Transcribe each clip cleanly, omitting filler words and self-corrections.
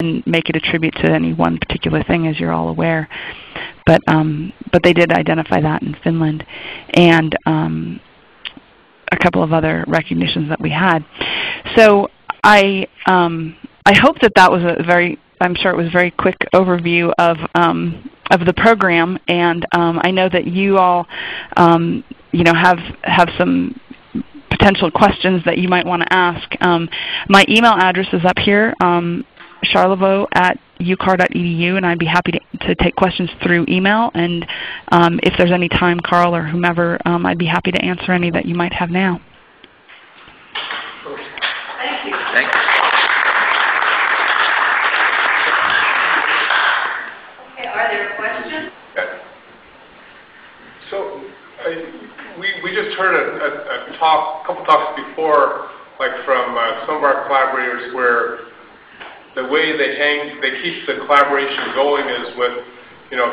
didn't make it a tribute to any one particular thing, as you're all aware. But they did identify that in Finland, and a couple of other recognitions that we had. So I hope that was a very, I'm sure it was a very quick overview of the program, and I know that you all have some potential questions that you might want to ask. My email address is up here, charlevoix@ucar.edu, and I'd be happy to take questions through email. And if there's any time, Carl or whomever, I'd be happy to answer any that you might have now. Thank you. Thank you. Okay, are there questions? So we just heard a couple talks before, like from some of our collaborators, where the way they keep the collaboration going is with,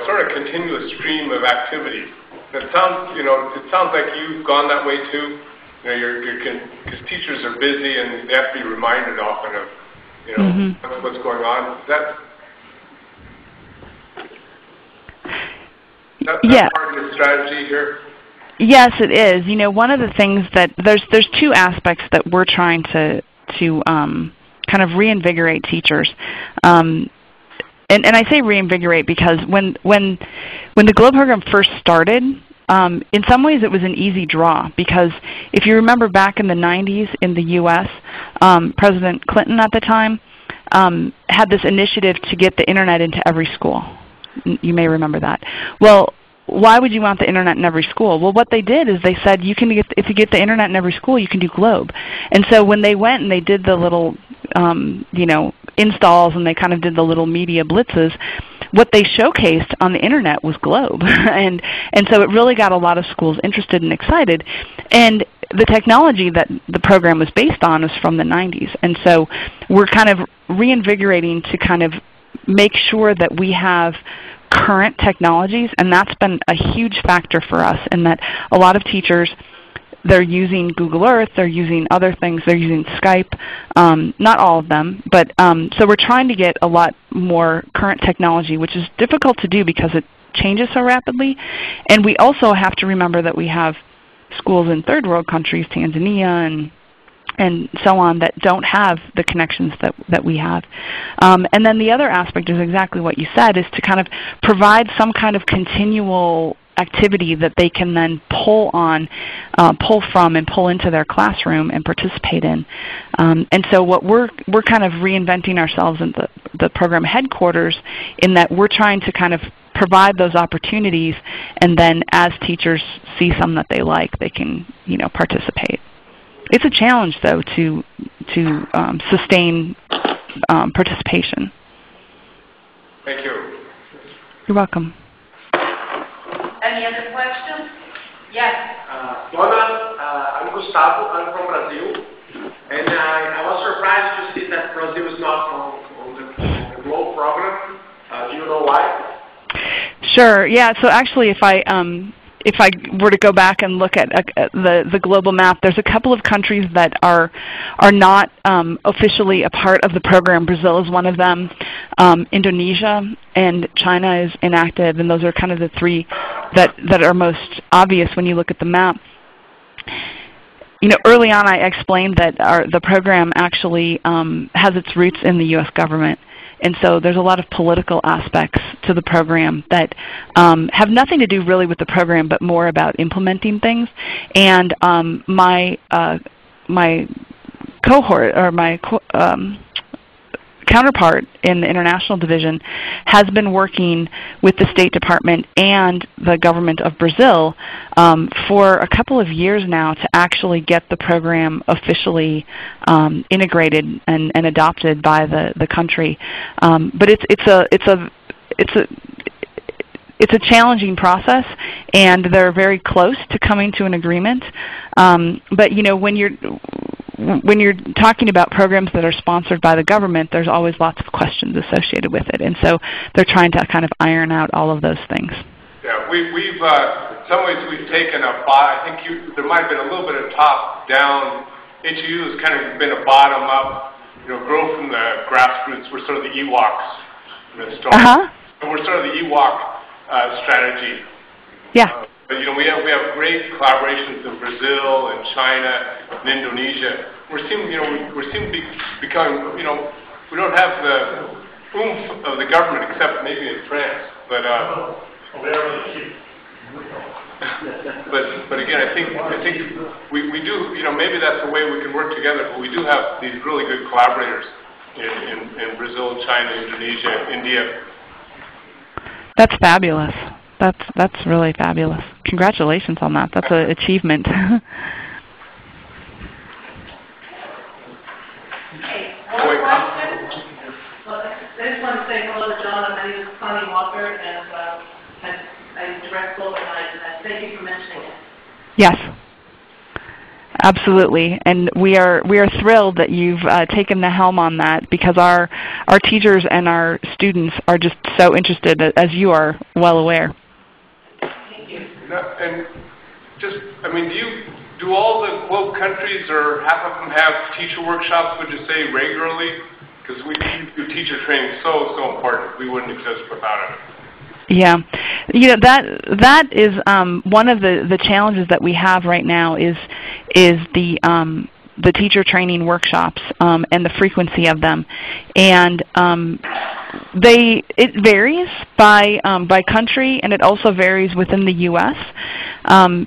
sort of continuous stream of activity. It sounds like you've gone that way too. Because teachers are busy and they have to be reminded often of, what's going on. Is that part of your strategy here? Yes, it is. One of the things that there's two aspects that we're trying to kind of reinvigorate teachers. And I say reinvigorate because when the GLOW program first started, in some ways it was an easy draw, because if you remember back in the 90s in the U.S., President Clinton at the time had this initiative to get the Internet into every school. You may remember that. Well, why would you want the Internet in every school? Well, what they did is they said, if you get the Internet in every school, you can do GLOBE. And so when they went and they did the little, installs, and they kind of did the little media blitzes, what they showcased on the Internet was GLOBE. and so it really got a lot of schools interested and excited. And the technology that the program was based on is from the 90s. And so we're kind of reinvigorating to kind of make sure that we have current technologies, and that's been a huge factor for us, in that a lot of teachers, they're using Google Earth, they're using other things, they're using Skype, not all of them, but so we're trying to get a lot more current technology, which is difficult to do because it changes so rapidly. And we also have to remember that we have schools in third world countries, Tanzania and so on, that don't have the connections that we have. And then the other aspect is exactly what you said, is to kind of provide some kind of continual activity that they can then pull from and pull into their classroom and participate in. And so what we're kind of reinventing ourselves in the program headquarters, in that we're trying to kind of provide those opportunities, and then as teachers see some that they like, they can participate. It's a challenge, though, to sustain participation. Thank you. You're welcome. Any other questions? Yes. Donna, I'm Gustavo. I'm from Brazil, and I was surprised to see that Brazil is not on the GLOW program. Do you know why? Sure. Yeah. So actually, if I were to go back and look at the global map, there's a couple of countries that are not officially a part of the program. Brazil is one of them. Indonesia and China is inactive, and those are kind of the three that are most obvious when you look at the map. Early on I explained that the program actually has its roots in the U.S. government. And so there's a lot of political aspects to the program that have nothing to do really with the program, but more about implementing things. And my cohort, or my counterpart in the international division, has been working with the State Department and the government of Brazil for a couple of years now to actually get the program officially integrated and adopted by the country. But it's a challenging process, and they're very close to coming to an agreement. But when you're talking about programs that are sponsored by the government, there's always lots of questions associated with it, and so they're trying to kind of iron out all of those things. Yeah, we've in some ways we've taken I think there might have been a little bit of top-down. GHOU has kind of been a bottom-up grow from the grassroots. We're sort of the Ewoks in the story. And we're sort of the Ewok strategy. Yeah. But we have great collaborations in Brazil and China and Indonesia. We seem to be becoming, we don't have the oomph of the government except maybe in France. But but again, I think we do, maybe that's the way we can work together. But we do have these really good collaborators in Brazil, China, Indonesia, India. That's fabulous. That's really fabulous. Congratulations on that. That's an achievement. Okay, one question. Well, I just want to say hello to Donna. My name is Connie Walker, and I direct Global Night, and thank you for mentioning it. Yes. Absolutely, and we are thrilled that you've taken the helm on that, because our teachers and our students are just so interested, as you are well aware. Thank you. And do all the GHOU countries or half of them have teacher workshops? Would you say regularly? Because we do teacher training so important. We wouldn't exist without it. Yeah, that is one of the challenges that we have right now is the teacher training workshops and the frequency of them, and it varies by country, and it also varies within the U.S.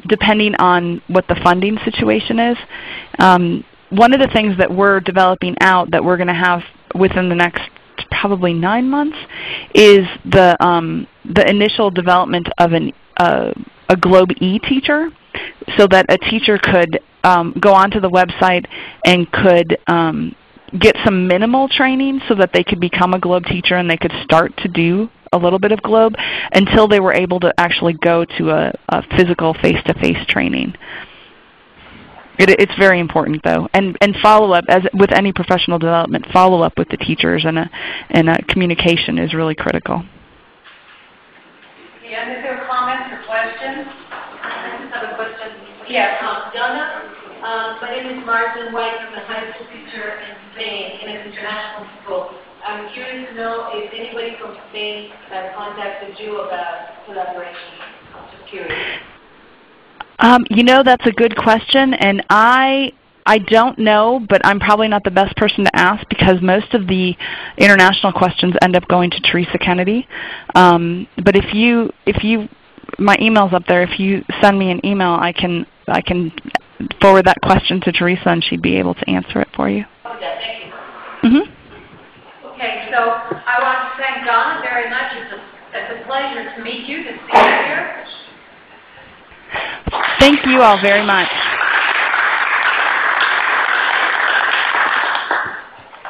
Depending on what the funding situation is. One of the things that we're developing out that we're going to have within the next probably 9 months is the initial development of a Globe e-teacher, so that a teacher could go onto the website and could get some minimal training so that they could become a Globe teacher and they could start to do a little bit of Globe until they were able to actually go to a physical face-to-face training. It's very important, though, and follow-up, as with any professional development, follow-up with the teachers and communication is really critical. Yeah, is there comments or questions? I just have a question. Yes. Donna, my name is Martin White. I'm a high school teacher in Spain in an international school. I'm curious to know if anybody from Spain has contacted you about collaboration. I'm just curious. That's a good question, and I don't know, but I'm probably not the best person to ask, because most of the international questions end up going to Teresa Kennedy. But if you, my email's up there. If you send me an email, I can forward that question to Teresa, and she'd be able to answer it for you. Okay, thank you. Okay, so I want to thank Donna very much. It's a pleasure to meet you, to see you here. Thank you all very much.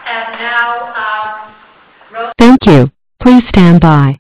And now, Thank you. Please stand by.